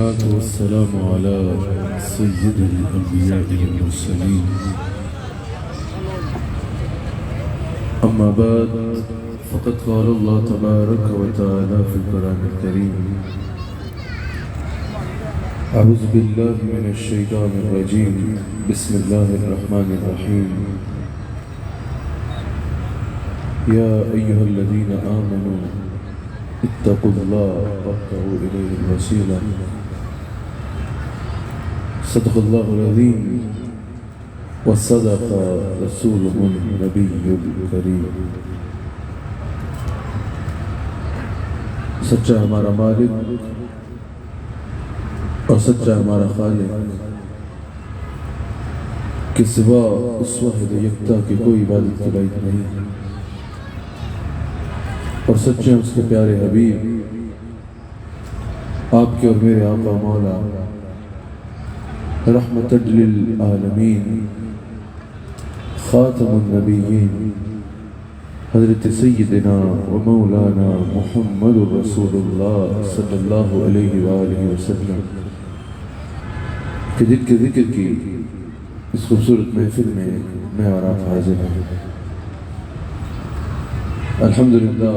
والسلام على سيد الأنبياء والمرسلين أما بعد فقد قال الله تبارك وتعالى في القرآن الكريم أعوذ بالله من الشيطان الرجيم بسم الله الرحمن الرحيم يا أيها الذين آمنوا اتقوا الله وابتغوا إليه الوسيلة صدق الله العظيم وصدق رسوله النبي الكريم. سچا ہمارا مالک اور سچا ہمارا خالق کے سوا اس واحد یکتا کی کوئی عبادت کی لائق نہیں، اور سچے اس کے پیارے حبیب آپ کے اور میرے آقا مولا رحمت للعالمین خاتم النبیین حضرت سیدنا و مولانا محمد رسول اللہ صلی اللہ علیہ وآلہ وسلم کہ جن کے ذکر کی اس خوبصورت محفل میں اور آپ حاضر ہیں. الحمدللہ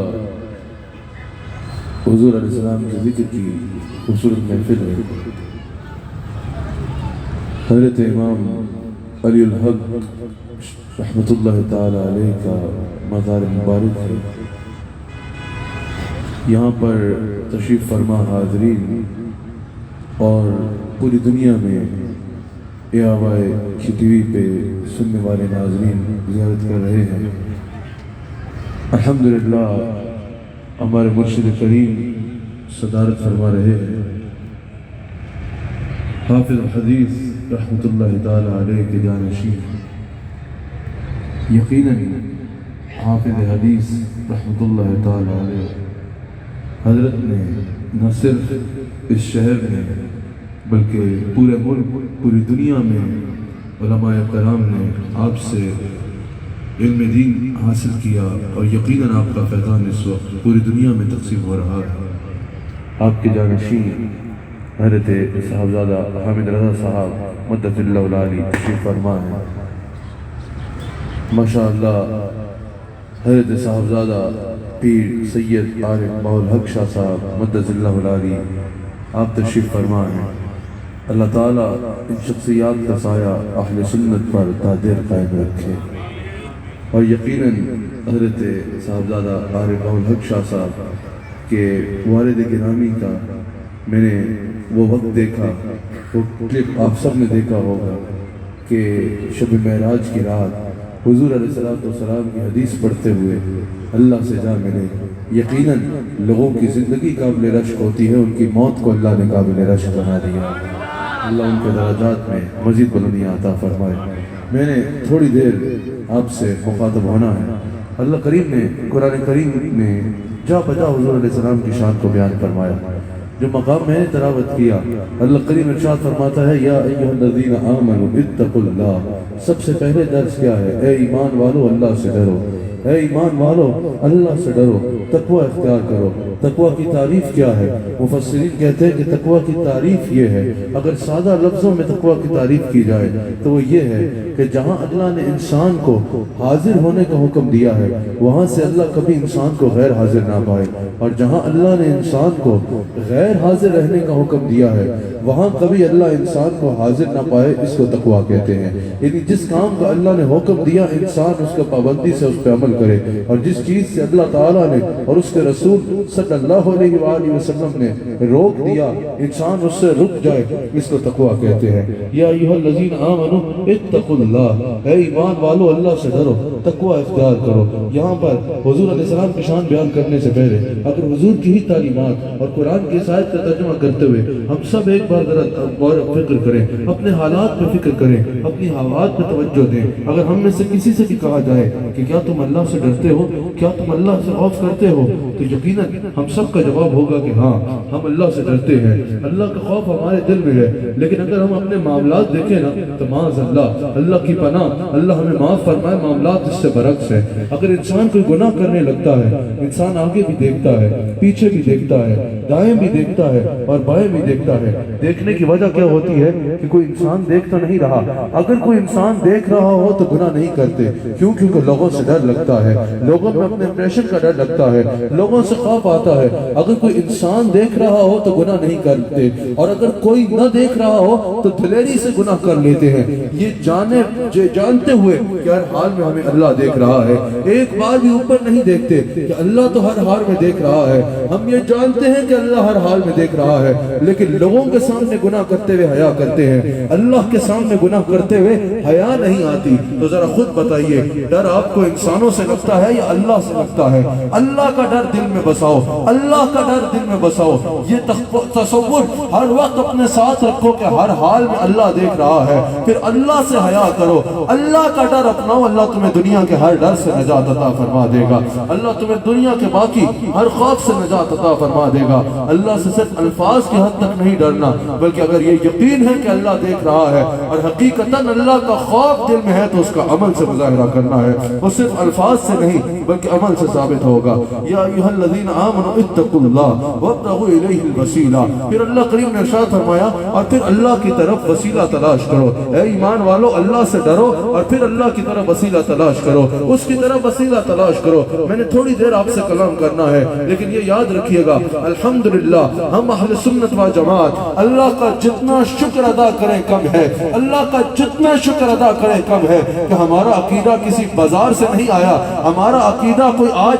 حضور علیہ السلام کے ذکر کی خوبصورت محفل ہے. حضرت امام علی الحق رحمت اللہ تعالی علیہ کا مزار مبارک ہے. یہاں پر تشریف فرما حاضرین اور پوری دنیا میں AIY ٹی وی پہ سننے والے ناظرین زیارت کر رہے ہیں. الحمدللہ ہمارے مرشد کریم صدارت فرما رہے ہیں. حافظ الحدیث رحمت اللہ تعالی علیہ کے جانشین، یقیناً حافظ حدیث رحمت اللہ تعالی علیہ حضرت نے نہ صرف اس شہر میں بلکہ پورے ملک پوری دنیا میں علماء کرام نے آپ سے علم دین حاصل کیا، اور یقیناً آپ کا فیضان اس وقت پوری دنیا میں تقسیم ہو رہا ہے. آپ کے جانشین حضرت صاحبزادہ حامد رضا صاحب مدد اللہ العالی تشریف فرما ہے. ماشاءاللہ حضرت صاحبزادہ پیر سید عارف باالحق شاہ صاحب مدد اللہ العالی آپ تشریف فرما ہیں. اللہ تعالیٰ ان شخصیات کا سایہ اہل سنت پر تا دیر قائم رکھے، اور یقیناً حضرت صاحبزادہ عارف باالحق شاہ صاحب کے والد گرامی کا میں نے وہ وقت دیکھا، وہ کلپ آپ سب نے دیکھا ہوگا کہ شب معراج کی رات حضور علیہ السلام کی حدیث پڑھتے ہوئے اللہ سے جا ملے. یقیناً لوگوں کی زندگی قابل رشک ہوتی ہے، ان کی موت کو اللہ نے قابل رشک بنا دیا. اللہ ان کے درجات میں مزید بلندیاں عطا فرمائے. میں نے تھوڑی دیر آپ سے مخاطب ہونا ہے. اللہ کریم نے قرآن کریم میں جا بجا حضور علیہ السلام کی شان کو بیان فرمایا. جو مقام میں نے تلاوت کیا، اللہ کریم ارشاد فرماتا ہے یا ایھا الذین آمنوا اتقوا اللہ. سب سے پہلے درس کیا ہے؟ اے ایمان والو اللہ سے ڈرو، اے ایمان والو اللہ سے ڈرو، تقوی اختیار کرو. تقوی کی تعریف کیا ہے؟ مفسرین کہتے ہیں کہ تقوی کی تعریف یہ ہے، اگر سادہ لفظوں میں تقوی کی تعریف کی جائے تو وہ یہ ہے کہ جہاں اللہ نے انسان کو حاضر ہونے کا حکم دیا ہے وہاں سے اللہ کبھی انسان کو غیر حاضر نہ پائے، اور جہاں اللہ نے انسان کو غیر حاضر رہنے کا حکم دیا ہے وہاں کبھی اللہ انسان کو حاضر نہ پائے. اس کو تقوی کہتے ہیں. یعنی جس کام کا اللہ نے حکم دیا انسان اس کا پابندی سے اس پہ عمل کرے، اور جس چیز سے اللہ تعالیٰ نے اور اس کے رسول صلی اللہ علیہ وآلہ وسلم نے روک دیا انسان اس سے رک جائے. اس کو تقوی کہتے ہیں. یا ایھا الذین آمنوا اتقوا اللہ، اے ایمان والو اللہ سے ڈرو، تقوی اختیار کرو. یہاں پر حضور علیہ السلام کی شان بیان کرنے سے پہلے اگر حضور کی ہی تعلیمات اور قرآن کی اس آیت کا ترجمہ کرتے ہوئے ہم سب ایک بار ذرا غور و فکر کریں، اپنے حالات پہ فکر کریں، اپنی حالات پہ توجہ دیں. اگر ہم میں سے کسی سے بھی کہا جائے کہ کیا تم اللہ سے ڈرتے ہو، کیا تم اللہ سے خوف کرتے ہو، تو یقیناً ہم سب کا جواب ہوگا کہ ہاں ہم اللہ سے ڈرتے ہیں، اللہ کا خوف ہمارے دل میں ہے. لیکن اگر ہم اپنے معاملات دیکھیں نا تو معاذ اللہ کی پناہ، اللہ ہمیں معاف فرمائے، معاملات اس سے برعکس ہے. اگر انسان کوئی گناہ کرنے لگتا ہے، انسان آگے بھی دیکھتا ہے، پیچھے بھی دیکھتا ہے، دائیں بھی دیکھتا ہے اور بائیں بھی دیکھتا ہے۔ دیکھنے کی وجہ کیا ہوتی ہے کہ کوئی انسان دیکھ تو نہیں رہا۔ اگر کوئی انسان دیکھ رہا ہو تو گناہ نہیں کرتے، کیوں؟ کیونکہ لوگوں سے ڈر لگتا ہے، لوگوں میں اپنے امپریشن کا ڈر لگتا ہے، لوگوں سے خوف آتا ہے۔ اگر کوئی انسان دیکھ رہا ہو تو گناہ نہیں کرتے، اور اگر کوئی نہ دیکھ رہا ہو تو دلیری سے گناہ کر لیتے ہیں، یہ جانتے ہوئے کہ ہر حال میں ہمیں اللہ دیکھ رہا ہے۔ ایک بار بھی اوپر نہیں دیکھتے کہ اللہ تو ہر حال میں دیکھ رہا ہے، ہم یہ جانتے ہیں کہ اللہ ہر حال میں دیکھ رہا ہے، لیکن لوگوں کے سامنے گناہ کرتے ہوئے حیا کرتے ہیں، اللہ کے سامنے گناہ کرتے ہوئے حیا نہیں آتی۔ تو ذرا خود بتائیے، ڈر آپ کو انسانوں سے لگتا ہے یا اللہ سے لگتا ہے؟ اللہ کا ڈر دل میں بساؤ، اللہ کا ڈر دل میں بساؤ۔ یہ تصور ہر وقت اپنے ساتھ رکھو کہ ہر حال میں اللہ دیکھ رہا ہے، پھر اللہ سے حیا کرو، اللہ کا ڈر اپناؤ۔ اللہ تمہیں دنیا کے ہر ڈر سے نجات عطا فرما دے گا، اللہ تمہیں دنیا کے باقی ہر خوف سے نجات عطا فرما دے گا۔ اللہ سے صرف الفاظ کی حد تک نہیں ڈرنا، بلکہ اگر یہ یقین ہے کہ اللہ دیکھ رہا ہے اور حقیقتاً اللہ کا خوف دل میں ہے تو اس کا عمل سے مظاہرہ کرنا ہے، وہ صرف الفاظ سے نہیں بلکہ عمل سے ثابت ہوگا۔ یا ایھا الذین آمنوا اتقوا اللہ وابتغوا الیہ الوسیلہ۔ پھر اللہ کریم نے ارشاد فرمایا اور پھر اللہ کی طرف وسیلہ تلاش کرو۔ اے ایمان والو، اللہ سے ڈرو اور پھر اللہ کی طرف وسیلہ تلاش کرو، اس کی طرف وسیلہ تلاش کرو۔ میں نے تھوڑی دیر آپ سے کلام کرنا ہے، لیکن یہ یاد رکھیے گا، الحمدللہ ہم اہل سنت و جماعت اللہ کا جتنا شکر ادا کریں کم ہے، اللہ کا جتنا شکر ادا کریں کم ہے کہ ہمارا عقیدہ کسی بازار سے نہیں آیا، ہمارا عقیدہ کوئی آج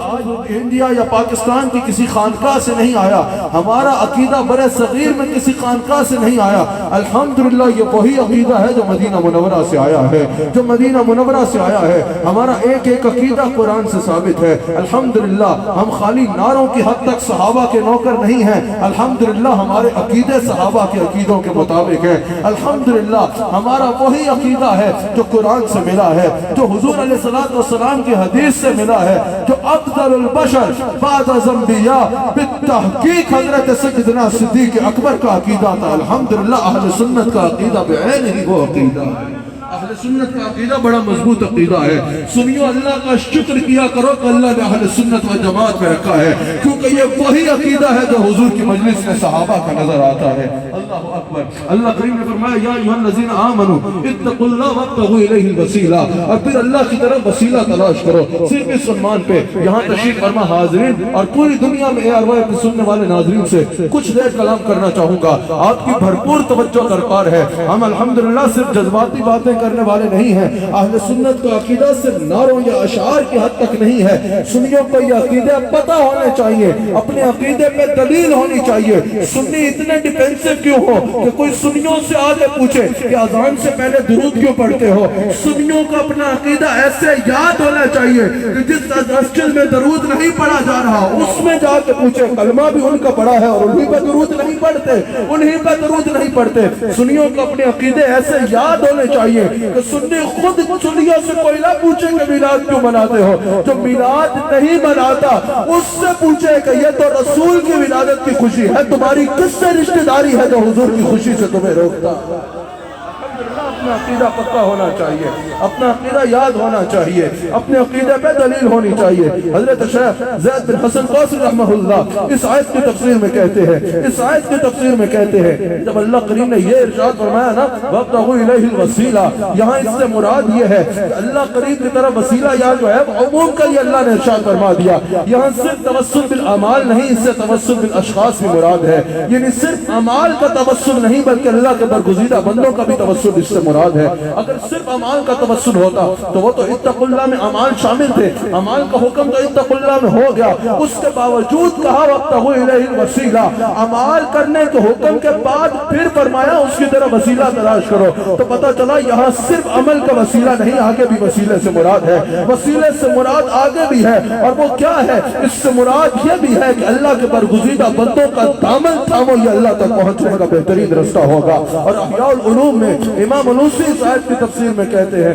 انڈیا یا پاکستان کی کسی خانقاہ سے نہیں آیا، ہمارا عقیدہ برے صغیر میں کسی خانقاہ سے نہیں آیا۔ الحمدللہ یہ وہی عقیدہ ہے جو مدینہ منورہ سے آیا ہے، جو مدینہ منورہ سے آیا ہے۔ ہمارا ایک ایک عقیدہ قرآن سے ثابت ہے۔ الحمدللہ ہم خالی نعروں کی حد تک صحابہ کے نوکر نہیں ہیں، الحمدللہ ہمارے عقیدے صحابہ کے عقیدوں کے مطابق ہیں۔ الحمدللہ ہمارا وہی عقیدہ ہے جو قرآن سے ملا ہے، جو حضور علیہ السلام کی حدیث سے ملا ہے، جو افضل البشر بعد الانبیاء بالتحقیق حضرت سیدنا صدیق اکبر کا عقیدہ تھا۔ الحمدللہ اہل سنت کا عقیدہ بعین ہی وہ عقیدہ ہے۔ اہل سنت کا عقیدہ بڑا مضبوط عقیدہ ہے۔ سنیو، اللہ کا شکر کیا کرو کہ اللہ نے اہل سنت و جماعت میں رکھا ہے، کیونکہ یہ وہی عقیدہ ہے جو حضور کی مجلس میں صحابہ کا نظر آتا ہے۔ اللہ اکبر۔ اللہ کریم نے فرمایا یا ایھا الذین آمنوا اتقوا اللہ وابتغوا الیہ الوسیلہ، اور پھر اللہ کی طرف وسیلہ تلاش کرو۔ صرف اس عنوان پہ یہاں تشریف فرما حاضرین اور پوری دنیا میں ARY کے سننے والے ناظرین سے کچھ دیر کلام کرنا چاہوں گا۔ آپ کی بھرپور توجہ درکار ہے۔ ہم الحمدللہ صرف جذباتی باتیں کرنے والے نہیں ہیں۔ اہل سنت کا عقیدہ صرف نعروں یا اشعار کی حد تک نہیں ہے۔ سنیوں کو یہ عقیدے پتہ ہونے چاہیے، اپنے عقیدے پہ دلیل ہونی چاہیے۔ سنی اتنے ڈیفینسو کیوں ہو کہ کوئی سنیوں سے آگے پوچھے کہ اذان سے پہلے درود کیوں پڑھتے ہو؟ سنیوں کو اپنا عقیدہ ایسے یاد ہونا چاہیے کہ جس مسجد میں درود نہیں پڑھا جا رہا اس میں جا کے پوچھے، کلمہ بھی ان کا پڑھا ہے اور انہیں پہ درود نہیں پڑھتے، انہیں پہ درود نہیں پڑھتے۔ سنیوں کو اپنے عقیدے ایسے یاد ہونے چاہیے کہ سنی خود سنیوں سے کوئی نہ پوچھے کہ میلاد کیوں مناتے ہو، جو میلاد نہیں مناتا اس سے پوچھے کہ یہ تو رسول کی ولادت کی خوشی ہے، تمہاری کس سے رشتہ داری ہے جو حضور کی خوشی سے تمہیں روکتا؟ اپنا عقیدہ پکا ہونا چاہیے، اپنا عقیدہ یاد ہونا چاہیے، اپنے عقیدے پہ دلیل ہونی چاہیے۔ حضرت شیخ زید بن حسن قاصری رحمہ اللہ اس آیت کی تفسیر میں کہتے ہیں، اس آیت کی تفسیر میں کہتے ہیں، جب اللہ کریم نے یہ ارشاد فرمایا نا وَابْتَغُوا إِلَيْهِ الْوَسِيلَةَ، یہاں اس سے مراد یہ ہے کہ اللہ کریم کی طرف وسیلہ یا جو ہے عموم کا یہ اللہ نے ارشاد فرما دیا۔ یہاں صرف توسل بالاعمال نہیں، اس سے توسل بالاشخاص بھی مراد ہے، یعنی صرف اعمال کا توسل نہیں بلکہ اللہ کے برگزیدہ بندوں کا بھی توسل اس سے مراد ہے۔ اگر صرف اعمال کا توسل ہوتا تو وہ تو اتقوا اللہ میں اعمال شامل تھے، اعمال کا حکم تو اتقوا اللہ میں ہو گیا، اس کے باوجود کہا وابتغوا الیہ الوسیلہ، اعمال کرنے کے حکم کے بعد پھر فرمایا اس کی طرف وسیلہ تلاش کرو۔ تو پتہ چلا یہاں صرف عمل کا وسیلہ نہیں، آگے بھی وسیلے سے مراد ہے، وسیلے سے مراد آگے بھی ہے، اور وہ کیا ہے؟ اس سے مراد یہ بھی ہے کہ اللہ کے برگزیدہ بندوں کا دامن تھامو، یہ اللہ تک پہنچنے کا بہترین رستہ ہوگا۔ اور احیاء العلوم میں امام علوسی اس آیت کی تفسیر میں کہتے ہیں،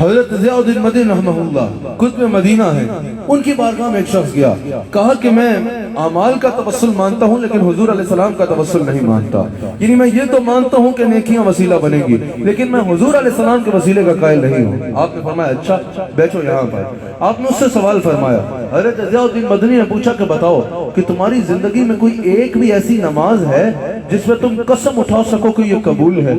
حضرت ضیاءالدین مدنی رحمہ قطب مدینہ ہے، ان کی بارگاہ میں ایک شخص گیا، کہا کہ میں اعمال کا توسل مانتا ہوں لیکن حضور علیہ السلام کا توسل نہیں مانتا، یعنی میں یہ تو مانتا ہوں کہ نیکیاں وسیلہ بنیں گی لیکن میں حضور علیہ السلام کے وسیلے کا قائل نہیں ہوں۔ آپ نے فرمایا اچھا بیٹھو یہاں پر۔ آپ نے اس سے سوال فرمایا، حضرت ضیاءالدین مدنی نے پوچھا کہ بتاؤ کہ تمہاری زندگی میں کوئی ایک بھی ایسی نماز ہے جس میں تم قسم اٹھا سکو کہ یہ قبول ہے؟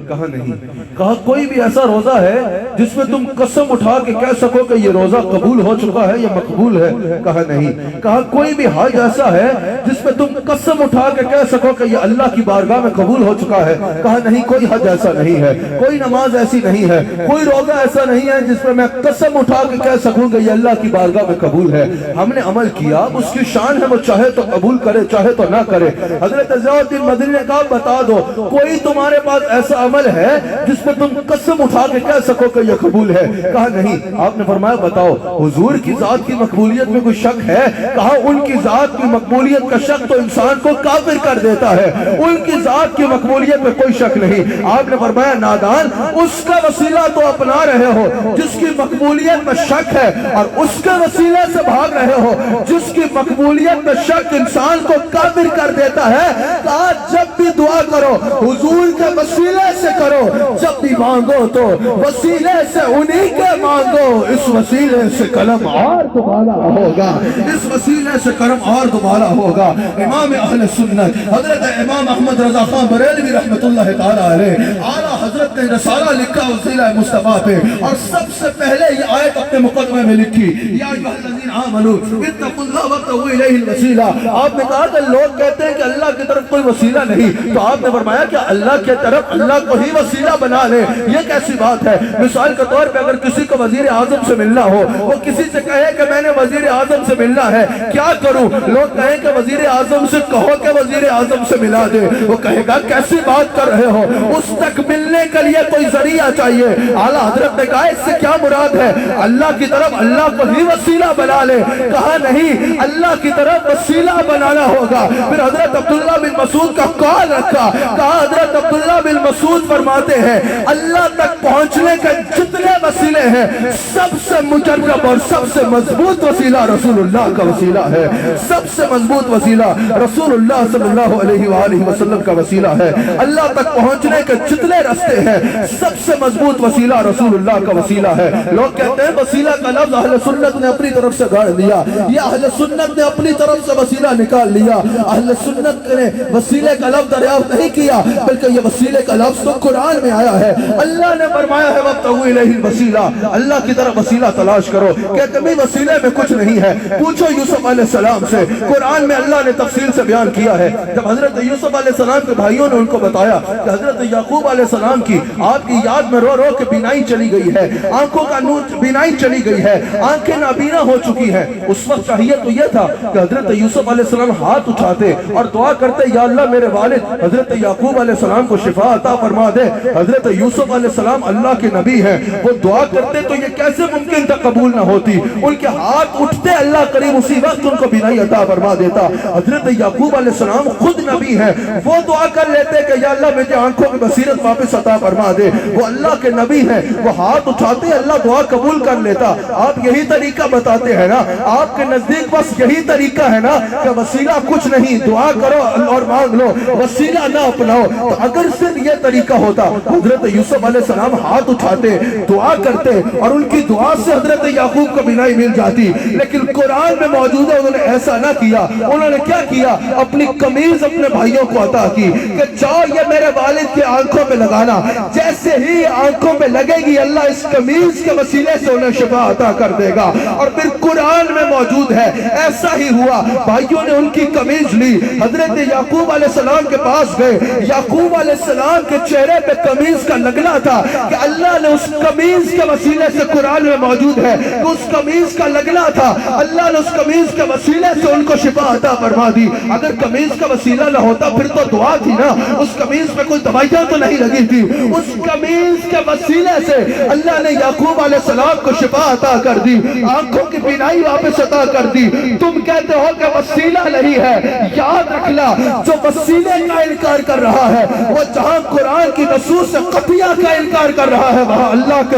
کہا نہیں۔ کہا کوئی بھی ایسا روزہ ہے جس میں تم قسم اٹھا کے کہہ سکو کہ یہ روزہ قبول ہو چکا ہے یا مقبول ہے؟ کہا نہیں۔ کہا کوئی بھی حج ایسا ہے جس میں تم قسم اٹھا کے کہہ سکو کہ یہ اللہ کی بارگاہ میں قبول ہو چکا ہے؟ کہا نہیں، کوئی حج ایسا نہیں ہے، کوئی نماز ایسی نہیں ہے، کوئی روزہ ایسا نہیں ہے جس میں میں قسم اٹھا کے کہہ سکوں کہ یہ اللہ کی بارگاہ میں قبول ہے۔ ہم نے عمل کیا، اس کی شان ہے، وہ چاہے تو قبول کرے چاہے تو نہ کرے۔ حضرت ضیاءالدین مدنی نے کہا بتا دو کوئی تمہارے پاس ایسا عمل ہے جس میں تم قسم اٹھا کے کہہ سکو کہ یہ قبول ہے؟ کہا نہیں۔ آپ نے فرمایا بتاؤ حضور کی ذات کی مقبولیت میں کوئی شک ہے؟ کہا ان کی ذات کی مقبولیت کا شک تو انسان کو کافر کر دیتا ہے، ان کی ذات کی مقبولیت میں کوئی شک نہیں۔ آپ نے فرمایا نادان، اس کا وسیلہ تو اپنا رہے ہو جس کی مقبولیت میں شک ہے، اور اس کے وسیلے سے بھاگ رہے ہو جس کی مقبولیت میں شک انسان کو کافر کر دیتا ہے۔ کہا جب بھی دعا کرو حضور کے وسیلے سے کرو، جب بھی مانگو تو وسیلے سے انہی کے مانگو، اس وسیلے سے کرم اور دوبارہ ہوگا، اس وسیلے سے کرم اور دوبارہ ہوگا۔ امام اہل سنت حضرت امام احمد رضا خان بریلوی رحمت اللہ تعالی علیہ، اعلیٰ حضرت نے رسالہ لکھا وسیلہ مصطفیٰ پہ، اور سب سے پہلے یہ آیت اپنے مقدمے میں لکھی، یا ایھا الذین آمنوا اتقوا اللہ وابتغوا الیہ الوسیلہ۔ آپ نے کہا کہ لوگ کہتے ہیں کہ اللہ کی طرف کوئی وسیلہ نہیں، تو آپ نے فرمایا کہ اللہ کی طرف اللہ کو ہی وسیلہ بنا لے، یہ کیسی بات ہے؟ مثال کے طور پہ اگر کسی کو وزیر اعظم سے ملنا ہو، وہ کسی سے کہے کہ میں نے وزیر اعظم سے ملنا ہے، کیا کروں؟ لوگ کہیں کہ وزیر اعظم سے کہو کہ وزیر اعظم سے ملا دے، وہ کہے گا کیسی بات کر رہے ہو؟ اس تک ملنے کے لیے کوئی ذریعہ چاہیے۔ اعلیٰ حضرت نے کہا اس سے کیا مراد ہے؟ اللہ کی طرف اللہ کو ہی وسیلہ بنا لے۔ کہا نہیں، اللہ کی طرف وسیلہ بنانا ہوگا۔ پھر حضرت عبداللہ بن مسعود کا قول رکھا، کہا حضرت عبداللہ بن مسعود فرماتے ہیں اللہ تک پہنچنے کے جتنے وسیلے ہیں سب سے مجرب اور سب سے مضبوط وسیلہ رسول اللہ کا وسیلہ ہے، سب سے مضبوط وسیلہ رسول اللہ صلی اللہ علیہ وآلہ وسلم کا وسیلہ ہے۔ اللہ تک پہنچنے کے جتنے راستے ہیں سب سے مضبوط وسیلہ رسول اللہ کا وسیلہ ہے۔ لوگ کہتے ہیں وسیلہ کا لفظ اہل سنت نے اپنی طرف سے گاڑ دیا، یا اہل سنت نے اپنی طرف سے وسیلہ نکال لیا۔ اہل سنت نے وسیلے کا لفظ دریافت نہیں کیا، بلکہ یہ وسیلے کا لفظ تو قرآن میں آیا ہے۔ اللہ نے فرمایا ہے وابتغوا الیہ الوسیلہ، اللہ کی طرف وسیلہ تلاش کرو۔ کہتے ہیں وسیلے میں کچھ نہیں ہے، پوچھو یوسف علیہ السلام سے، قرآن میں اللہ نے تفصیل سے بیان کیا ہے۔ جب حضرت یوسف علیہ السلام کے بھائیوں نے ان کو بتایا کہ حضرت یعقوب علیہ السلام کی آپ کی یاد میں رو رو کے بینائی چلی گئی ہے، آنکھوں کا نور بینائی چلی گئی ہے، آنکھیں نابینا ہو چکی ہیں، اس وقت چاہیے تو یہ تھا کہ حضرت یوسف علیہ السلام ہاتھ اٹھاتے اور دعا کرتے یا اللہ میرے والد حضرت یعقوب علیہ السلام کو شفا عطا فرما دے۔ حضرت یوسف علیہ السلام اللہ کے نبی ہیں، وہ دعا کرتے تو یہ کیسے ممکن تھا قبول نہ ہوتی؟ ان کے ہاتھ اٹھتے اللہ کریم اسی وقت ان کو بینائی عطا فرما دیتا۔ حضرت یعقوب علیہ السلام خود نبی ہیں، وہ دعا کر لیتے کہ یا اللہ مجھے آنکھوں کی بصیرت واپس عطا فرما دے، وہ اللہ کے نبی ہیں، وہ ہاتھ اٹھاتے اللہ دعا قبول کر لیتا۔ آپ یہی طریقہ بتاتے ہیں نا، آپ کے نزدیک بس یہی طریقہ ہے نا کہ وسیلہ کچھ نہیں، دعا کرو اور مانگ لو، وسیلہ نہ اپناؤ۔ تو اگر صرف یہ طریقہ ہوتا حضرت یوسف علیہ السلام ہاتھ اٹھاتے دعا کرتے اور ان کی دعا سے حضرت یعقوب کو بینائی مل جاتی، لیکن قرآن میں موجود ہے انہوں نے ایسا نہ کیا۔ انہوں نے کیا کیا؟ اپنی قمیض اپنے بھائیوں کو عطا کی کہ جاؤ یہ میرے والد کے آنکھوں پہ لگانا، جیسے ہی آنکھوں پہ لگے گی اللہ اس قمیض کے وسیلے سے انہیں شفا عطا کر دے گا۔ اور پھر قرآن میں موجود ہے ایسا ہی ہوا، بھائیوں نے ان کی قمیض لی، حضرت یعقوب علیہ السلام کے پاس گئے، یعقوب علیہ السلام کے چہرے پہ قمیض کا لگنا تھا کہ اللہ نے اس قمیض کے وسیلے سے قرآن میں موجود ہے کہ اس قمیض کا لگنا تھا، اللہ نے اس قمیض کے وسیلے سے ان کو شفا عطا فرما دی۔ اگر قمیض کا وسیلہ نہ ہوتا پھر تو دعا تھی نا، اس قمیض پہ کوئی دوائیاں تو نہیں لگی تھی، اس قمیض کے وسیلے سے اللہ نے یعقوب علیہ السلام کو شفا عطا کر دی، آنکھوں کی بینائی واپس عطا کر دی۔ تم کہتے ہو کہ وسیلہ نہیں ہے، یاد رکھنا جو وسیلے کا انکار کر رہا ہے وہ جہاں قرآن کی نصوص سے قطعیہ کا انکار کر رہا ہے وہاں اللہ کے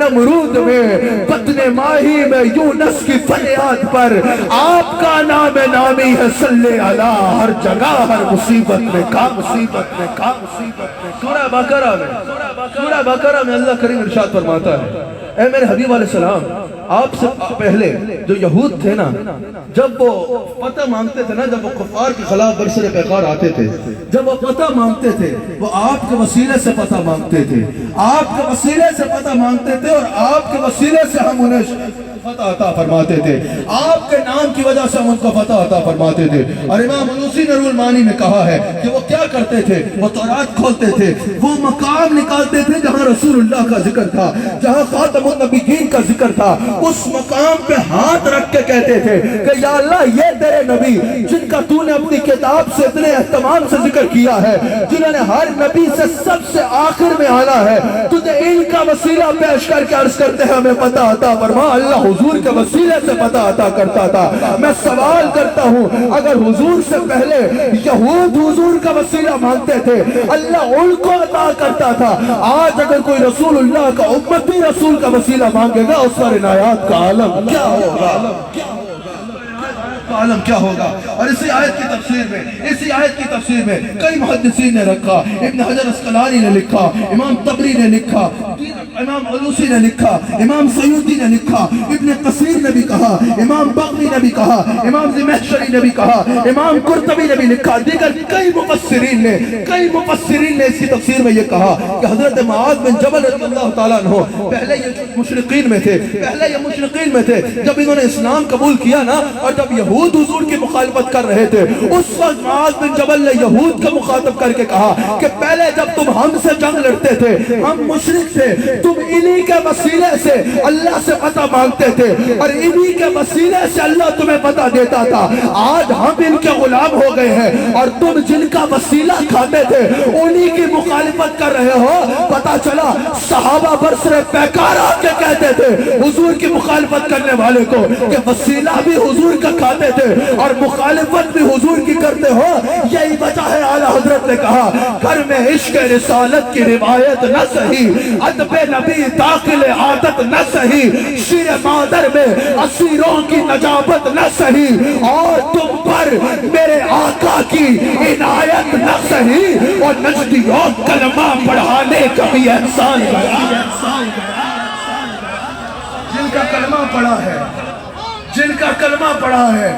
نمرود میں، بطن ماہی میں یونس کی فریاد پر آپ کا نام نامی ہے صلی علی ہر جگہ ہر مصیبت میں کا مصیبت میں کا مصیبت میں۔ سورہ بقرہ میں اللہ کریم ارشاد فرماتا ہے اے میرے حبیب علیہ السلام، آپ سے پہلے جو یہود تھے نا، جب وہ فتح مانگتے تھے نا، جب وہ کفار کے خلاف برسر پیکار آتے تھے، جب وہ فتح مانگتے تھے، وہ آپ کے وسیلے سے فتح مانگتے تھے، آپ کے وسیلے سے فتح مانگتے تھے، اور آپ کے وسیلے سے ہم انہیں فتح عطا فرماتے تھے، آپ کے نام کی وجہ سے ہم ان کو فتح عطا فرماتے تھے۔ اور امام علوسی نے روح المعانی میں کہا ہے کہ وہ کیا کرتے تھے، وہ تورات کھولتے تھے، وہ مقام نکالتے تھے جہاں رسول اللہ کا ذکر تھا، جہاں خاتم النبیین کا ذکر تھا، اس مقام پہ ہاتھ رکھ کے کہتے تھے کہ یا اللہ یہ تیرے نبی جن کا تو نے اپنی کتاب سے اتنے اہتمام سے ذکر کیا ہے، جنہوں نے ہر نبی سے سب سے آخر میں آنا ہے، تو نے ان کا وسیلہ پیش کر کے عرض کرتے ہیں ہمیں فتح عطا فرما۔ اللہ حضور کے وسیلے سے فتح عطا کرتا تھا۔ میں سوال کرتا ہوں، اگر حضور سے پہلے یہود حضور کا وسیلہ مانگتے تھے، اللہ ان کو عطا کرتا تھا، آج اگر کوئی رسول اللہ کا امتی رسول کا وسیلہ مانگے گا، اس پر عنایات کا عالم کیا ہوگا، عالم کیا ہوگا۔ اور اسی آیت کی تفسیر میں کئی محدثین نے رکھا، ابن حجر اسقلانی نے لکھا، امام طبری نے لکھا، امام علوسی نے لکھا، امام سیوطی نے لکھا، ابن قصیر نے بھی کہا، امام بغوی نے بھی کہا، امام زمخشری نے بھی کہا، امام قرطبی نے بھی لکھا، دیگر کئی مفسرین نے اس کی تفسیر میں یہ کہا کہ حضرت معاذ بن جبل رضی اللہ تعالیٰ عنہ پہلے یہ مشرقین میں تھے، جب انہوں نے اسلام قبول کیا نا، اور جب یہود حضور کی مخالفت کر رہے تھے، اس وقت معاذ بن جبل نے یہود کا مخاطب کر کے کہا کہ پہلے جب تم ہم سے جنگ لڑتے تھے، ہم مشرک تھے، تم انہی کے وسیلے سے اللہ سے فتح مانگتے تھے، اور انہی کے وسیلے سے اللہ تمہیں فتح دیتا تھا۔ آج ہم ان کے غلام ہو گئے ہیں، اور تم جن کا وسیلہ کھاتے تھے انہی کی مخالفت کر رہے ہو۔ پتہ چلا صحابہ برسر پیکار آ کے کہتے تھے حضور کی مخالفت کرنے والے کو کہ وسیلہ بھی حضور کا کھاتے تھے اور مخالفت بھی حضور کی کرتے ہو۔ یہی وجہ ہے اعلیٰ حضرت نے کہا گھر میں عشق رسالت کی روایت نہ سہی، ادب نبی داخل عادت نہ سہی، شیر مادر میں اسیروں کی نجابت نہ سہی، اور تم پر میرے آقا کی عنایت نہ سہی، اور نجدیوں کلمہ پڑھانے کا بھی احسان کیا۔ جن کا کلمہ پڑھا ہے،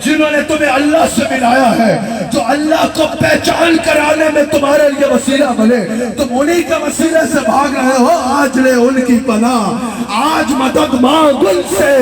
جنہوں نے تمہیں اللہ سے ملایا ہے، جو اللہ کو پہچان کرانے میں تمہارے لیے وسیلہ بنے، تم انہی کے وسیلے سے بھاگ رہے ہو۔ آج لے ان کی پناہ، آج مدد مانگ ان سے،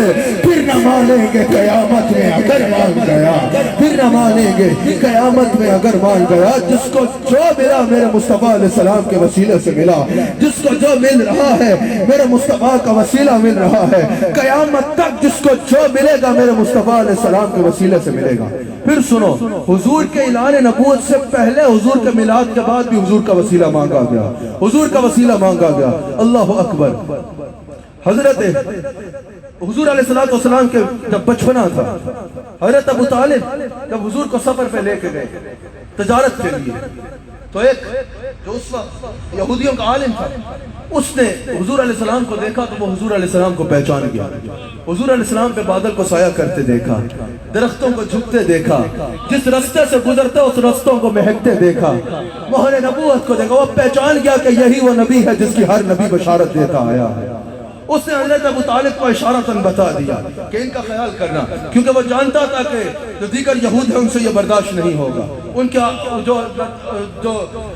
پھر نہ مانیں گے قیامت میں اگر مان گیا، پھر نہ مانیں گے قیامت میں اگر مان گیا۔ جس کو جو ملا میرے مصطفیٰ علیہ السلام کے وسیلے سے ملا، جس کو جو مل رہا ہے میرے مصطفیٰ کا وسیلہ مل رہا ہے، قیامت تک جس کو جو ملے گا میرے مصطفیٰ علیہ السلام کے وسیلے سے ملے گا۔ پھر سنو، حضور کے اعلان نبوت سے پہلے حضور کے میلاد کے بعد بھی حضور کا وسیلہ مانگا گیا، حضور کا وسیلہ مانگا گیا۔ اللہ اکبر۔ حضرت حضور علیہ السلام کے جب بچپنا تھا، حضرت ابو طالب جب حضور کو سفر پہ لے کے گئے تجارت کے لیے، تو ایک جو اس وقت یہودیوں کا عالم تھا، اس نے حضور علیہ السلام کو دیکھا تو وہ حضور علیہ السلام کو پہچان گیا۔ حضور علیہ السلام پہ بادل کو سایہ کرتے دیکھا، درختوں کو جھکتے دیکھا، جس رستے سے گزرتے اس رستوں کو مہکتے دیکھا، مہر نبوت کو دیکھا، وہ پہچان گیا کہ یہی وہ نبی ہے جس کی ہر نبی بشارت دیتا آیا ہے۔ اس نے حضرت ابو طالب کو اشارتاً بتا دیا کہ ان کا خیال کرنا، کیونکہ وہ جانتا تھا کہ جو دیگر یہود ہیں ان سے یہ برداشت نہیں ہوگا، ان کے جو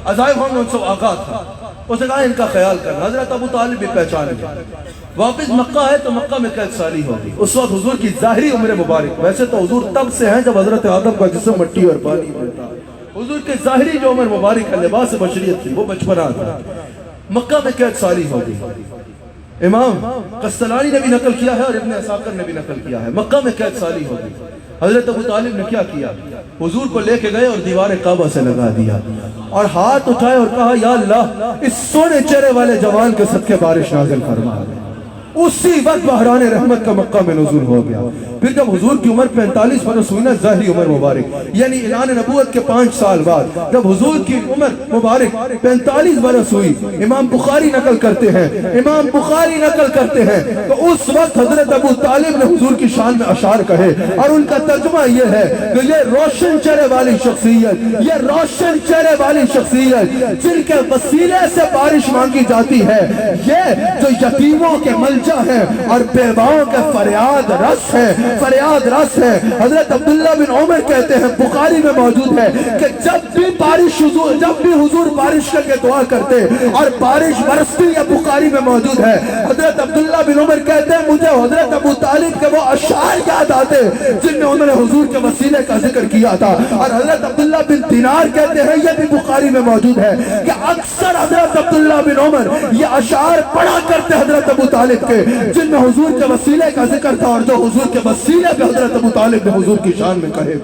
عزائم ہوں گے ان سے آغاز تھا۔ اس نے کہا ان کا خیال کرنا۔ حضرت ابو طالب بھی پہچان گیا۔ واپس مکہ ہے تو مکہ میں قید سالی ہوگی۔ اس وقت حضور کی ظاہری عمر مبارک، ویسے تو حضور تب سے ہیں جب حضرت آدم کا جسم مٹی اور پانی میں تھا، حضور کی ظاہری جو عمر مبارک ہے لباس بشریت تھی وہ بچپنا تھا۔ مکہ میں قید سالی ہوگی۔ امام قسطلانی نے بھی نقل کیا ہے اور ابن عساکر نے بھی نقل کیا ہے، مکہ میں قید سالی ہوگی۔ حضرت ابو طالب نے کیا کیا؟ حضور کو لے کے گئے اور دیوار کعبہ سے لگا دیا اور ہاتھ اٹھائے اور کہا یا اللہ اس سونے چہرے والے جوان کے صدقے بارش نازل فرما دے۔ اسی وقت بحران رحمت کا مکہ میں نزول ہو گیا۔ پھر جب حضور کی عمر 45 برس ہوئی نا، ظاہری عمر مبارک، یعنی اعلان نبوت کے 5 سال بعد جب حضور کی عمر مبارک 45 برس ہوئی، امام بخاری نقل کرتے ہیں، تو اس وقت حضرت ابو طالب نے حضور کی شان میں اشعار کہے، اور ان کا ترجمہ یہ ہے کہ یہ روشن چہرے والی شخصیت، جن کے وسیلے سے بارش مانگی جاتی ہے، یہ جو یتیموں کے ملجا ہے اور بیواؤں کے فریاد رس ہے۔ حضرت عبداللہ بن عمر کہتے ہیں، بخاری میں موجود ہے کہ جب بھی حضور بارش کر کے دعا کرتے اور بارش برستی، یا بخاری میں موجود ہے، حضرت عبداللہ بن عمر کہتے ہیں مجھے حضرت ابو طالب کے وہ اشعار یاد آتے جن میں انہوں نے حضور کے وسیلے کا ذکر کیا تھا۔ اور حضرت عبداللہ بن دینار کہتے ہیں، یہ بھی بخاری میں موجود ہے کہ اکثر حضرت عبداللہ بن عمر یہ اشعار پڑھا کرتے حضرت ابو طالب کے، جن میں حضور کے وسیلے کا ذکر تھا، اور جو حضور کے وسیلے پہ حضرت ابو طالب نے حضور کی شان میں کہے۔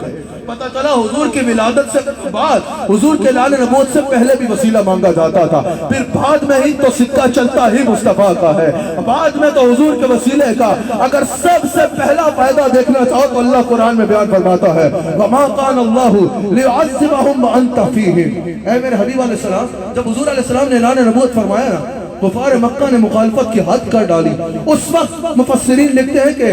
پتہ چلا حضور کی ولادت سے بعد حضور کے اعلان نبوت سے پہلے بھی وسیلہ مانگا جاتا تھا، پھر بعد میں ہی تو سکہ چلتا ہی مصطفیٰ کا ہے، بعد میں تو حضور کے وسیلے کا اگر سب سے پہلا فائدہ دیکھنا چاہو تو اللہ قرآن میں بیان فرماتا ہے، وَمَا قَانَ اللَّهُ لِيُعَذِّبَهُمْ وَأَنْتَ فِيهِمْ۔ اے میرے حبیب علیہ السلام، جب حضور علیہ السلام نے اعلان نبوت فرمایا نا، کفار مکہ نے مخالفت کی حد کر ڈالی۔ اس وقت مفسرین لکھتے ہیں کہ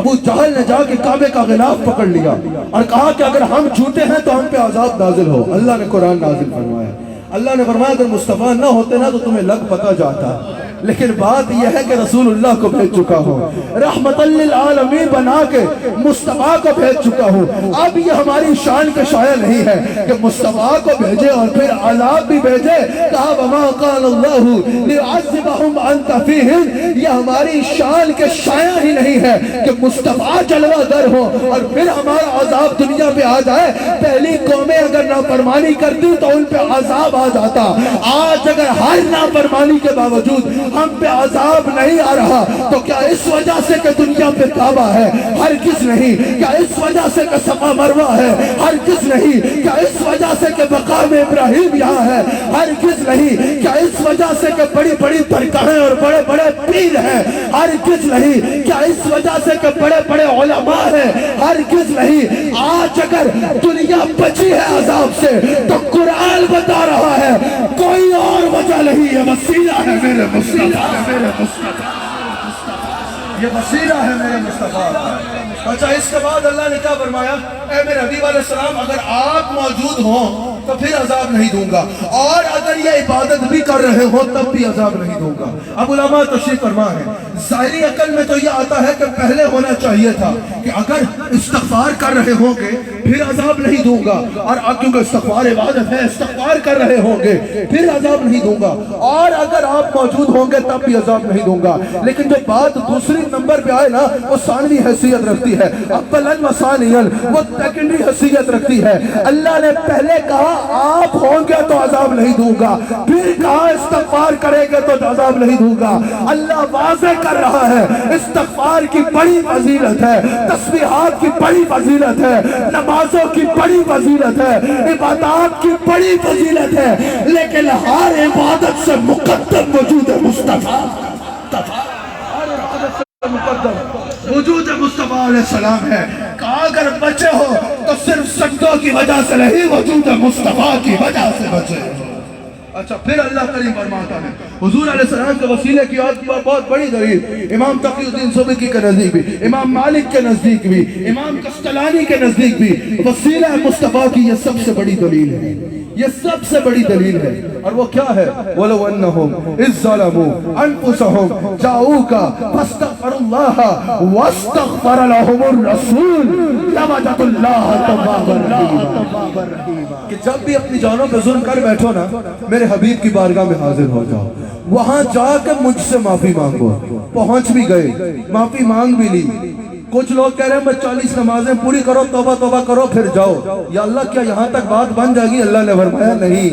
ابو جہل نے جا کے کعبے کا غلاف پکڑ لیا اور کہا کہ اگر ہم جھوٹے ہیں تو ہم پہ عذاب نازل ہو۔ اللہ نے قرآن نازل فرمایا، اللہ نے فرمایا اگر مصطفیٰ نہ ہوتے نا تو تمہیں لگ پتا جاتا، لیکن بات یہ ہے کہ رسول اللہ کو بھیج چکا ہوں، رحمت للعالمین بنا کے مصطفیٰ کو بھیج چکا ہوں۔ اب یہ ہماری شان کے شایع نہیں ہے کہ مصطفیٰ کو بھیجے اور پھر عذاب بھی بھیجے۔ کہا وما قال اللہ ليعذبهم انت فيهم، یہ ہماری شان کے شایع ہی نہیں ہے کہ مصطفیٰ جلوہ گر ہو اور پھر ہمارا عذاب دنیا پہ آ جائے۔ پہلی قومیں اگر نافرمانی کرتی تو ان پہ عذاب آ جاتا، آج اگر ہر نافرمانی کے باوجود ہم پہ عذاب نہیں آ رہا تو کیا اس وجہ سے کہ دنیا پہ کعبہ ہے؟ ہرگز نہیں۔ کیا اس وجہ سے کہ صفا مروہ ہے؟ ہرگز نہیں۔ کیا اس وجہ سے کہ مقام ابراہیم یہاں ہے؟ ہرگز نہیں۔ کیا اس وجہ سے کہ بڑی بڑی درگاہیں اور بڑے بڑے پیر ہیں؟ ہرگز نہیں۔ کیا اس وجہ سے کہ بڑے بڑے علماء ہیں؟ ہرگز نہیں۔ آج اگر دنیا بچی ہے عذاب سے تو قرآن بتا رہا ہے کوئی اور وجہ نہیں، یہ وسیلہ ہے میرے مصطفیٰ، یہ وسیلہ ہے میرے مصطفیٰ۔ اچھا، اس کے بعد اللہ نے کیا فرمایا؟ اے میرے حبیب علیہ السلام، اگر آپ موجود ہوں تو پھر عذاب نہیں دوں گا، اور اگر یہ عبادت بھی کر رہے ہو تب بھی عذاب نہیں دوں گا۔ اب علماء تشریف فرما ہے، ظاہری عقل میں تو یہ آتا ہے کہ پہلے ہونا چاہیے تھا کہ اگر استغفار کر رہے ہوں گے پھر عذاب نہیں دوں گا، اور کیونکہ استغفار عبادت ہے، استغفار کر رہے ہوں گے پھر عذاب نہیں دوں گا، اور اگر آپ موجود ہوں گے تب بھی عذاب نہیں دوں گا۔ لیکن جو بات دوسری نمبر پہ آئے نا، وہ ثانوی حیثیت رکھتی ہے، اولاً و ثانیاً، وہ سیکنڈری حیثیت رکھتی ہے۔ اللہ نے پہلے کہا آپ ہوں گے تو عذاب نہیں دوں گا، پھر کہا استغفار کریں گے تو عذاب نہیں دوں گا۔ اللہ واضح کر رہا ہے استغفار کی بڑی فضیلت ہے، تسبیحات کی بڑی فضیلت ہے، نمازوں کی بڑی فضیلت ہے، عبادات کی بڑی فضیلت ہے، لیکن ہر عبادت سے مقدم وجود مصطفیٰ، وجود مصطفیٰ علیہ السلام ہے۔ کہا اگر بچے ہو تو صرف سجدوں کی وجہ سے نہیں، وجود مصطفیٰ کی وجہ سے بچے ہو۔ اچھا، پھر اللہ کریم فرماتا ہے حضور علیہ السلام کے وسیلے کی بہت بڑی دلیل امام تقی الدین سبکی کے نزدیک بھی، امام مالک کے نزدیک بھی، امام قسطلانی کے نزدیک بھی، وسیلہ مصطفیٰ کی یہ سب سے بڑی دلیل ہے، یہ سب سے بڑی دلیل ہے۔ اور وہ کیا ہے؟ وَلَوْ أَنَّهُمْ إِذْ ظَلَمُوا أَنفُسَهُمْ جَاءُوكَ فَاسْتَغْفَرُوا اللَّهَ وَاسْتَغْفَرَ لَهُمُ الرَّسُولُ لَوَجَدُوا اللَّهَ تَوَّابًا رَحِيمًا۔ کہ جب بھی اپنی جانوں پہ ظلم کر بیٹھو نا، میرے حبیب کی بارگاہ میں حاضر ہو جاؤ، وہاں جا کے مجھ سے معافی مانگو۔ پہنچ بھی گئے، معافی مانگ بھی لی۔ کچھ لوگ کہہ رہے ہیں میں 40 نمازیں پوری کرو، توبہ توبہ کرو پھر جاؤ۔ یا اللہ کیا یہاں تک بات بن جائے گی؟ اللہ نے فرمایا نہیں،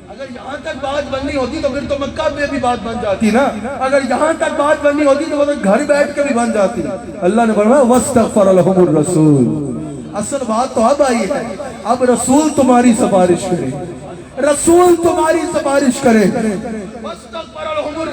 اگر یہاں تک بات بننی ہوتی تو پھر تو مکہ میں بھی بات بن جاتی نا، اگر یہاں تک بات بننی ہوتی تو وہ گھر بیٹھ کے بھی بن جاتی۔ اللہ نے فرمایا وَاسْتَغْفَرَ لَهُمُ الرَّسُولُ۔ اصل بات تو اب آئی ہے، اب رسول تمہاری سفارش کرے، رسول تمہاری سفارش کرے۔ وَاسْتَغْفَرَ لَهُمُ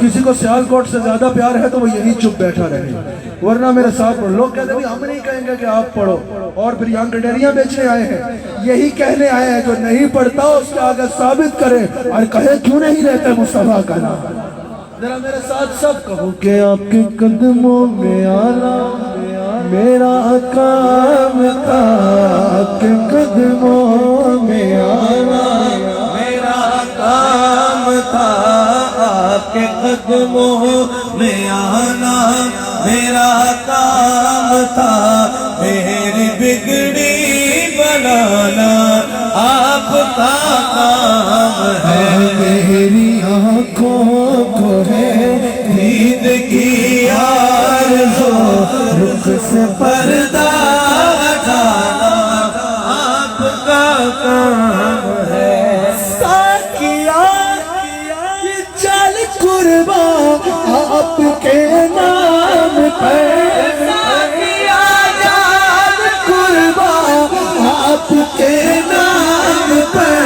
کسی کو سیالکوٹ سے زیادہ پیار ہے تو وہ یہی چپ بیٹھا رہے, ورنہ میرے ساتھ پڑھو. لوگ کہتے ہیں ہم نہیں کہیں گے کہ آپ پڑھو, اور پھر یہاں گڈیریاں بیچنے آئے ہیں. یہی کہنے آئے ہیں جو نہیں پڑھتا اس کے آگے ثابت کرے اور کہے کیوں نہیں رہتے مصطفیٰ کا نام. ذرا میرے ساتھ سب کہو کہ آپ کے قدموں میں آنا میرا کام تھا, آپ کے قدموں میں آنا میرا کام تھا, آپ کے قدموں میں آنا میرا کام تھا, میری بگڑی بنانا آپ کا کام ہے, میری آنکھوں کو ہے دید کی آرزو, رخ سے پردہ ہٹانا آپ کا کام ہے. ساکیا یہ چل قربان آپ کے نام پر, ساکیا چل قربان آپ کے نام پر,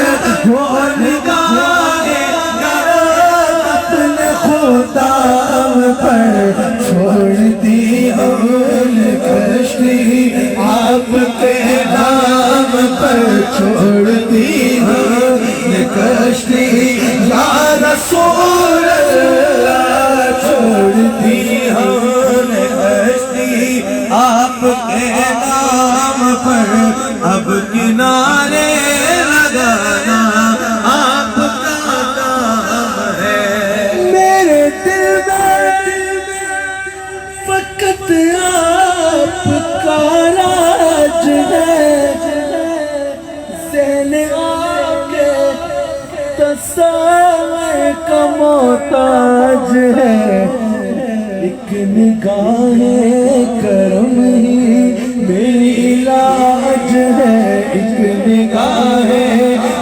وہ نگاہیں اپنے خدام پر چھوڑتی ہم نے کشتی آپ کے نام پر, چھوڑتی ہم نے کشتی یا رسول اللہ, چھوڑتی ہم نے کشتی آپ کے نام پر, اب کنارے لگانا آپ کا کام ہے. میرے دل میں فقط آپ کا راج ہے, ذہن آگے تصور کا محتاج ہے, ایک نگاہ کرم ہی میری علاج ہے, ایک نگاہ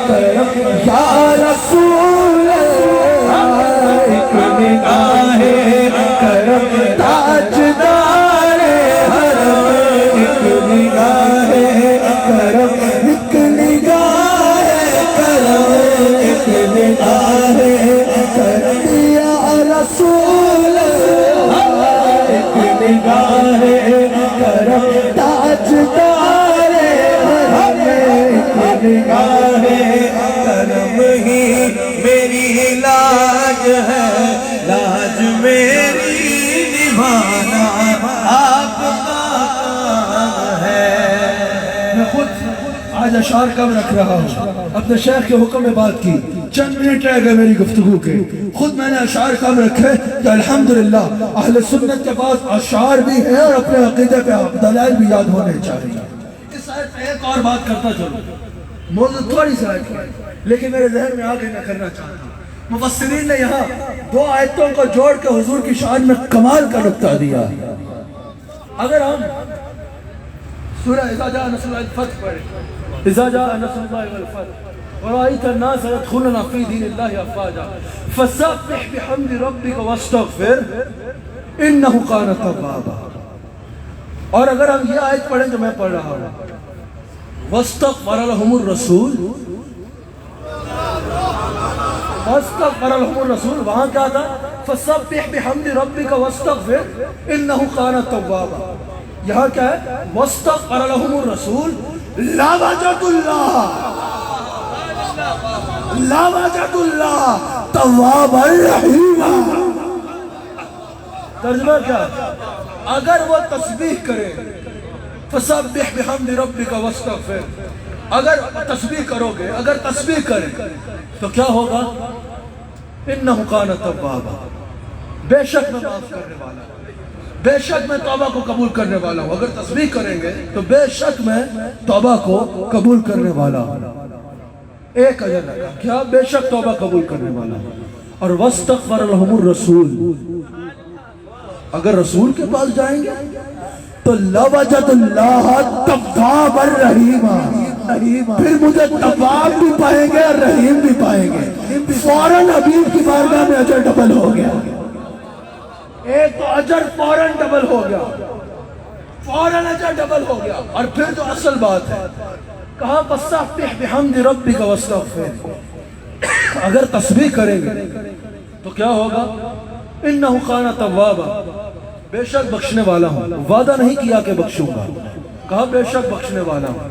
کرم یا رسول اللہ, ایک نگاہ کرم تاجدار حرم, ایک نگاہ کرم, ایک نگاہ کرم, ایک نگاہ کرم یا رسول اللہ, ایک نگاہ کرم تاجدار حرم, ایک نگاہ کرم ہی میری لاج ہے, لاج میری نبھانا آپ کا کام ہے. میں خود آج اشعار کم رکھ رہا ہوں, اپنے شیخ کے حکم میں بات کی, چند منٹ رہ گئے میری گفتگو کے, خود میں نے اشعار کم رکھے کہ الحمدللہ اہل سنت کے پاس اشعار بھی ہیں اور اپنے عقیدے پہ دلائل بھی یاد ہونے چاہیے. اس آیت میں ایک اور بات کرتا چلوں, موضوع تھوڑی سی آیت ہے لیکن میرے ذہن میں آگے میں کرنا چاہتا ہوں. مفسرین نے یہاں دو آیتوں کو جوڑ کے حضور کی شان میں کمال کا نقطہ دیا. اگر ہم سورہ اذا جاء نصر اللہ الفتح پڑھیں, اذا جاء نصر اللہ والفتح ورأيت الناس يدخلون في دين الله أفواجا فسبح بحمد ربك واستغفر إنه كان توابا. اور اگر ہم یہ آیت پڑھیں جو میں پڑھ رہا ہوں, واستغفر لهم الرسول, واستغفر لهم الرسول, وہاں کیا تھا؟ فسبح بحمد ربك واستغفر إنه كان توابا. یہاں کیا ہے؟ واستغفر لهم الرسول لوجدوا اللہ, لوجدوا اللہ توابا رحیما. ترجمہ کیا ہے؟ اگر وہ تسبیح کرے, فسبح بحمد ربک واستغفر, اگر تسبیح کرو گے, اگر تسبیح کرے تو کیا ہوگا؟ انہ کان توابا, بے شک میں معاف کرنے والا ہوں, بے شک میں توبہ کو قبول کرنے والا ہوں. اگر تسبیح کریں گے تو بے شک میں توبہ کو قبول کرنے والا ہوں. ایک اجر لگا کیا؟ بے شک توبہ قبول کرنے والا ہوں. اور واستغفر لهم الرسول, اگر رسول کے پاس جائیں گے تو لوجد اللہ توابا رحیما, پھر مجھے تواب بھی پائیں گے اور رحیم بھی پائیں گے. فوراً حبیب کی بارگاہ میں اجر ڈبل ہو گیا. ایک تو اجر فوراً ڈبل ہو گیا, فوراً اجر ڈبل ہو گیا. اور پھر جو اصل بات ہے, کہا فسبح بحمد ربک واستغفر, اگر تسبیح کریں گے تو کیا ہوگا؟ انہ کان توابا، بے شک بخشنے والا ہوں، وعدہ نہیں کیا کہ بخشوں گا، کہا بے شک بخشنے والا ہوں،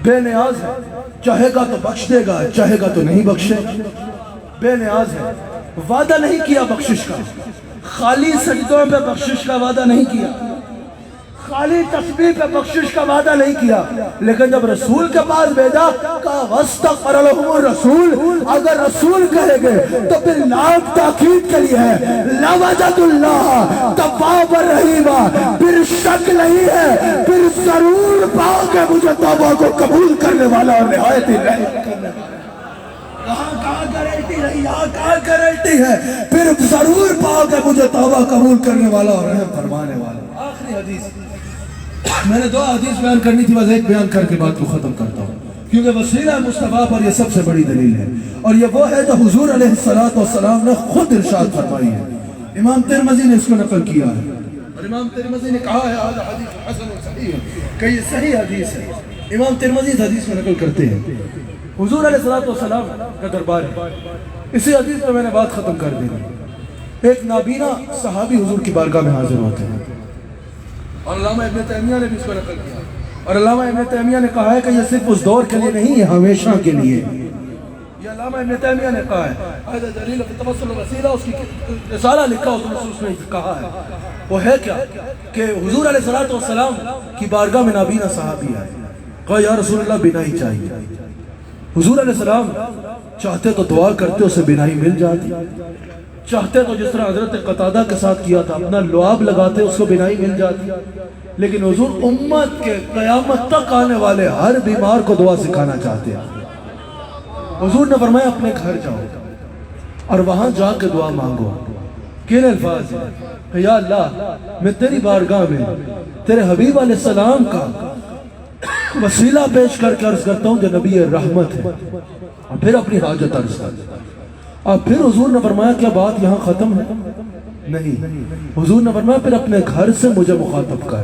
بے نیاز ہے، چاہے گا تو بخش دے گا، چاہے گا تو نہیں بخشے، بے نیاز ہے، وعدہ نہیں کیا بخشش کا، خالی سجدوں پہ بخشش کا وعدہ نہیں کیا، خالی تسبیح پہ بخشش کا وعدہ نہیں کیا، لیکن جب رسول کے پاس بھیجا کہا وَاسْتَغْفَرَ لَهُمُ الرَّسُولُ، اگر رسول کہے گے تو پھر لام تاکید کے لیے ہے، لَوَجَدُ اللَّهَ تَوَّابًا رَحِيمًا، پھر شک نہیں ہے، پھر ضرور پاؤ کہ مجھے توبہ کو قبول کرنے والا اور نہایت ہی رحم کرنے والا۔ کہاں گارنٹی رہی، کہاں گارنٹی ہے، پھر ضرور پاؤ کہ مجھے توبہ قبول کرنے والا اور رحم فرمانے والا۔ آخری حدیث، میں نے 2 حدیث بیان کرنی تھی، بس ایک بیان کر کے بات کو ختم کرتا ہوں، کیونکہ وسیلہ مصطفیٰ پر یہ سب سے بڑی دلیل ہے، اور یہ وہ ہے جو حضور علیہ السلام نے خود ارشاد فرمائی ہے۔ امام ترمذی نے اس کو نقل کیا ہے، اور امام ترمذی نے کہا ہے هذا حدیث حسن صحیح ہے کہ یہ صحیح حدیث ہے۔ امام ترمذی اس حدیث کو نقل کرتے ہیں، حضور علیہ السلام کا دربار ہے۔ اسی حدیث میں میں نے بات ختم کر دی۔ ایک نابینا صحابی حضور کی بارگاہ میں حاضر ہوتے ہیں، اور علامہ ابن تیمیہ نے بھی اس کو نقل کیا، اور علامہ ابن تیمیہ نے کہا ہے کہ یہ صرف اس دور کے لیے نہیں ہے، ہمیشہ کے لیے۔ یہ علامہ ابن تیمیہ نے کہا ہے، هذا دلیل فی توسل الوسیلہ، اس کی رسالہ لکھا اس میں کہا ہے، وہ ہے کیا کہ حضور علیہ السلام کی بارگاہ میں نابینا صحابی ہے، کہا یا رسول اللہ بینائی چاہیے۔ حضور علیہ السلام چاہتے تو دعا کرتے اسے بینائی مل جاتی، چاہتے تو جس طرح حضرت قتادہ کے ساتھ کیا تھا اپنا لعاب لگاتے اس کو بینائی مل جاتی، لیکن حضور امت کے قیامت تک آنے والے ہر بیمار کو دعا سکھانا چاہتے ہیں۔ حضور نے فرمایا اپنے گھر جاؤ اور وہاں جا کے دعا مانگو، کن الفاظ ہیں کہ یا اللہ میں تیری بارگاہ میں تیرے حبیب علیہ السلام کا وسیلہ پیش کر کے عرض کرتا ہوں جو نبی رحمت ہے، اور پھر اپنی حاجت عرض کرتا ہوں۔ اور پھر حضور نے فرمایا کیا بات یہاں ختم ہے؟ نہیں، حضور نے فرمایا پھر اپنے گھر سے مجھے مخاطب کر۔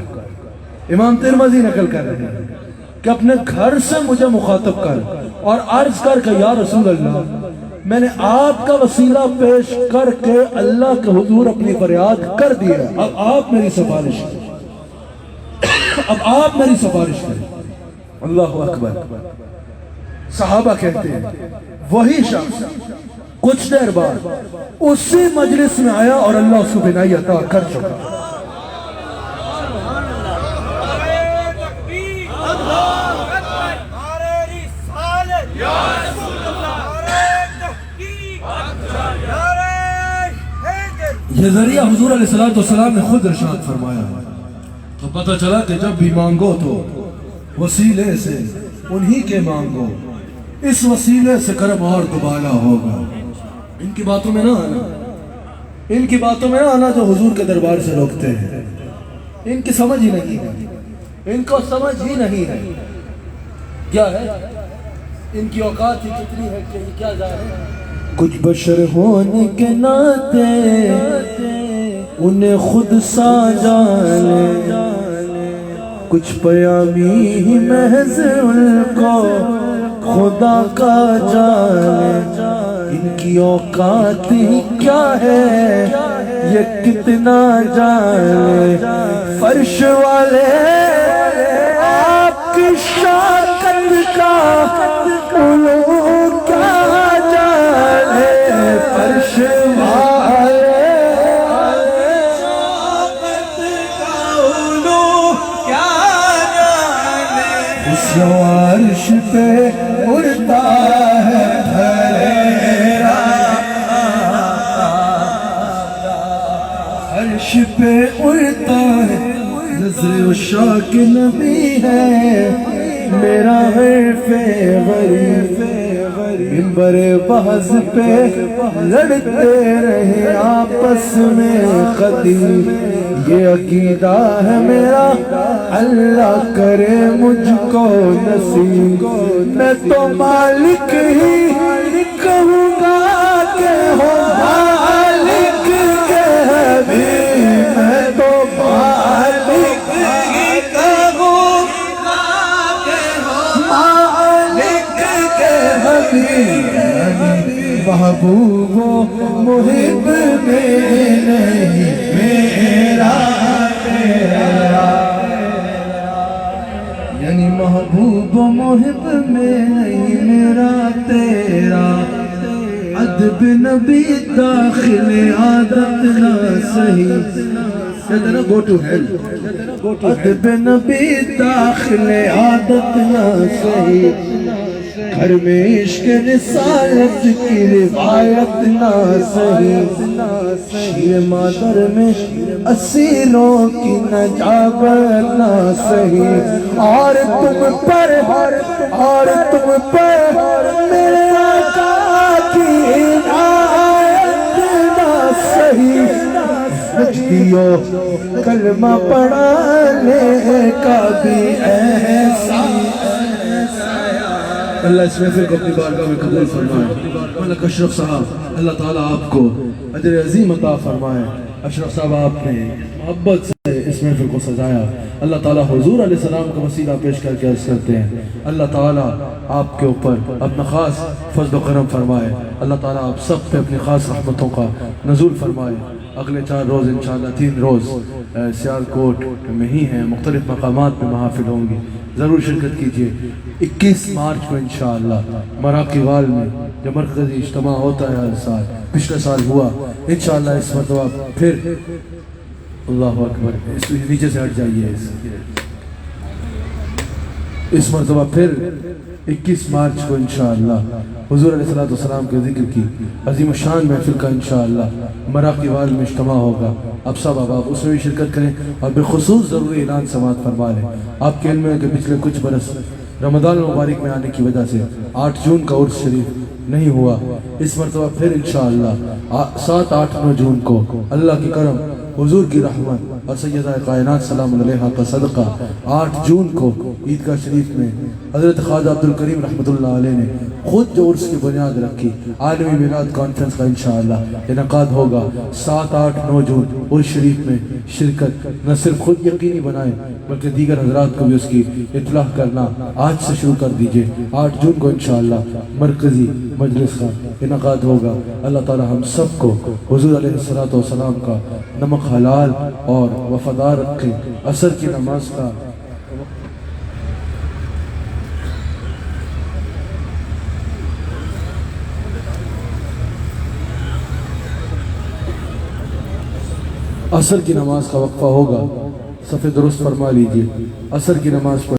امام ترمذی نقل کر رہے ہیں کہ اپنے گھر سے مجھے مخاطب کر اور عرض کر کہ یا رسول اللہ میں نے آپ کا وسیلہ پیش کر کے اللہ کے حضور اپنی فریاد کر دی ہے، اب آپ میری سفارش کریں، اب آپ میری سفارش کریں۔ اللہ اکبر۔ صحابہ کہتے ہیں وہی شخص کچھ دیر بعد اسی مجلس میں آیا اور اللہ اس کو بینائی عطا کر چکا۔ یہ ذریعہ حضور علیہ السلام نے خود ارشاد فرمایا ہے، تو پتہ چلا کہ جب بھی مانگو تو وسیلے سے انہی کے مانگو، اس وسیلے سے کرم اور دوبالا ہوگا۔ ان کی باتوں میں نہ آنا، ان کی باتوں میں نہ آنا جو حضور کے دربار سے روکتے ہیں، ان کی سمجھ ہی نہیں ہے، ان کو سمجھ ہی نہیں ہے کیا ہے ان کی اوقات ہی کتنی ہے کہ یہ کیا جا رہے ہیں۔ کچھ بشر ہونے کے ناطے انہیں خود سا جانے، کچھ پیامی ہی محض ان کو خدا کا جانے، ان کی اوقات ہی کیا ہے یہ کتنا جانے، فرش والے آپ کی شاکت کا علو کیا جانے، فرش والے شاکت کا علو کیا جانے، اس عرش پہ اڑتا ہے عرش پہ اڑتا ہے، نظر عشاق نبی ہے میرا حرف غریب، منبر بحث پہ لڑتے رہے آپس میں خطیب، یہ عقیدہ ہے میرا اللہ کرے مجھ کو نصیب، میں تو مالک ہی کہوں گا کہ ہو مالک کے حبیب، میں تو مالک ہی کہوں گا کہ ہو مالک کے حبیب، محبوب و محب میں نہیں میرا تیرا، یعنی محبوب و محب میں نہیں میرا تیرا، ادب نبی داخل عادت نہ صحیح، کہتے نا گو ٹو ہیل، ادب نبی داخل عادت نہ صحیح، گھر میں عشق رسالت کی روایت نہ صحیح، شیر مادر میں اسیروں کی نجابت نہ صحیح، اور تم پر میرے آقا کی عنایت نہ صحیح، نجدیوں کلمہ پڑھانے کا بھی احساس، اللہ اس محفل کو اپنی بارگاہ میں قبول فرمائے۔ ملک اشرف صاحب اللہ تعالیٰ آپ کو اجر عظیم عطا فرمائے۔ اشرف صاحب آپ نے محبت سے اس محفل کو سجایا، اللہ تعالیٰ حضور علیہ السلام کا وسیلہ پیش کر کے عرض کرتے ہیں اللہ تعالیٰ آپ کے اوپر اپنا خاص فضل و کرم فرمائے، اللہ تعالیٰ آپ سب پہ اپنی خاص رحمتوں کا نزول فرمائے۔ اگلے 4 روز انشاءاللہ 3 روز سیالکوٹ میں ہی ہیں، مختلف مقامات میں محافل ہوں گی، ضرور شرکت کیجئے۔ 21 مارچ کو انشاءاللہ مراقی وال میں جو مرکزی اجتماع ہوتا ہے ہر سال، پچھلے سال ہوا، انشاءاللہ اس مرتبہ پھر، اللہ اکبر، اس نیچے سے ہٹ جائیے، اس مرتبہ پھر 21 مارچ کو انشاءاللہ حضور علیہ السلام کے ذکر کی عظیم الشان محفل کا انشاءاللہ مراقی وال میں اجتماع ہوگا۔ اب سب آپ اس میں بھی شرکت کریں اور بالخصوص ضروری اعلان سماعت فرما لیں۔ آپ کے علم ہے کہ پچھلے کچھ برس رمضان المبارک میں آنے کی وجہ سے 8 جون کا عرس شریف نہیں ہوا، اس مرتبہ پھر انشاءاللہ 7، 8، 9 جون کو اللہ کی کرم، حضور کی رحمت اور سیدہ کائنات سلام علیہا کا صدقہ 8 جون کو عیدگاہ شریف میں حضرت خواجہ عبد الکریم رحمۃ اللہ علیہ نے خود جو عرس کی بنیاد رکھی، عالمی میلاد کانفرنس کا انشاءاللہ انعقاد ہوگا 7، 8، 9 جون عرس شریف میں شرکت نہ صرف خود یقینی بنائیں بلکہ دیگر حضرات کو بھی اس کی اطلاع کرنا آج سے شروع کر دیجئے۔ 8 جون کو انشاءاللہ مرکزی مجلس کا انعقاد ہوگا۔ اللہ تعالی ہم سب کو حضور علیہ السلام کا نمک حلال اور وفادار رکھے۔ عصر کی نماز کا عصر کی نماز کا وقفہ ہوگا، صف درست فرما لیجئے۔ عصر کی نماز